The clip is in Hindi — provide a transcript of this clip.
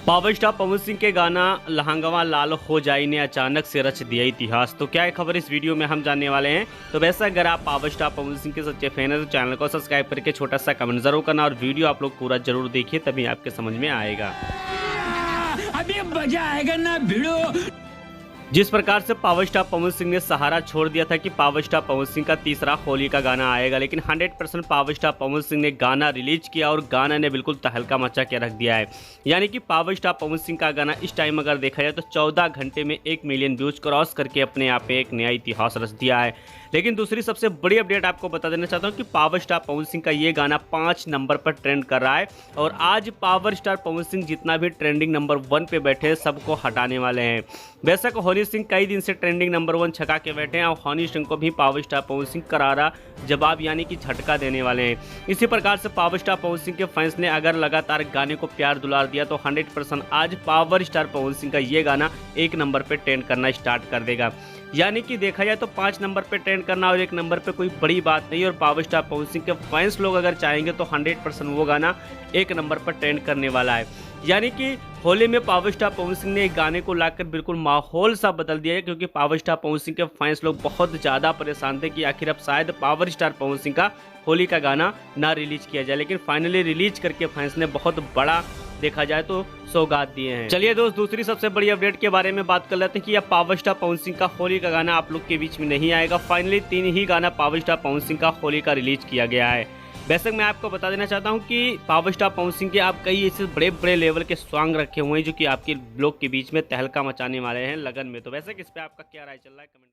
पावर स्टार पवन सिंह के गाना लहंगवा लाल हो जाई ने अचानक से रच दिया इतिहास। तो क्या है खबर इस वीडियो में हम जानने वाले हैं। तो वैसे अगर आप पावर स्टार पवन सिंह के सच्चे फैन हैं तो चैनल को सब्सक्राइब करके छोटा सा कमेंट जरूर करना और वीडियो आप लोग पूरा जरूर देखिए, तभी आपके समझ में आएगा। अभी मजा आएगा ना भिड़ो। जिस प्रकार से पावर स्टार पवन सिंह ने सहारा छोड़ दिया था कि पावर स्टार पवन सिंह का तीसरा होली का गाना आएगा, लेकिन 100% पावर स्टार पवन सिंह ने गाना रिलीज किया और गाना ने बिल्कुल तहलका मचा के रख दिया है। यानी कि पावर स्टार पवन सिंह का गाना इस टाइम अगर देखा जाए तो 14 घंटे में 1 मिलियन व्यूज क्रॉस करके अपने आप में एक नया इतिहास रच दिया है। लेकिन दूसरी सबसे बड़ी अपडेट आपको बता देना चाहता हूं कि पावर स्टार पवन सिंह का ये गाना 5 नंबर पर ट्रेंड कर रहा है और आज पावर स्टार पवन सिंह जितना भी ट्रेंडिंग नंबर 1 पे बैठे हैं सबको हटाने वाले हैं। बेशक हनी सिंह कई दिन से ट्रेंडिंग नंबर 1 छका के बैठे हैं और हनी सिंह को भी पावर स्टार पवन सिंह करारा जवाब यानी कि झटका देने वाले हैं। इसी प्रकार से पावर स्टार पवन सिंह के फैंस ने अगर लगातार गाने को प्यार दुलार दिया तो 100% आज पावर स्टार पवन सिंह का ये गाना 1 नंबर पे ट्रेंड करना स्टार्ट कर देगा। यानी कि देखा जाए तो 5 नंबर पे ट्रेंड करना और 1 नंबर पे कोई बड़ी बात नहीं, और पावर स्टार पवन सिंह के फैंस लोग अगर चाहेंगे तो 100% वो गाना 1 नंबर पर ट्रेंड करने वाला है। यानी कि होली में पावर स्टार पवन सिंह ने एक गाने को लाकर बिल्कुल माहौल सा बदल दिया है, क्योंकि पावर स्टार पवन सिंह के फैंस लोग बहुत ज़्यादा परेशान थे कि आखिर अब शायद पावर स्टार पवन सिंह का होली का गाना ना रिलीज किया जाए, लेकिन फाइनली रिलीज करके फैंस ने बहुत बड़ा देखा जाए तो सौगात दिए हैं। चलिए दोस्त, दूसरी सबसे बड़ी अपडेट के बारे में बात कर लेते हैं कि अब पावर स्टार पवन सिंह का होली का गाना आप लोग के बीच में नहीं आएगा। फाइनली 3 ही गाना पावर स्टार पवन सिंह का होली का रिलीज किया गया है। वैसे मैं आपको बता देना चाहता हूं कि पावर स्टार पवन सिंह के आप कई ऐसे बड़े बड़े लेवल के सॉन्ग रखे हुए हैं जो कि आपके लोग के बीच में तहलका मचाने वाले हैं लगन में। तो वैसे किस पे आपका क्या राय चल रहा है कमेंट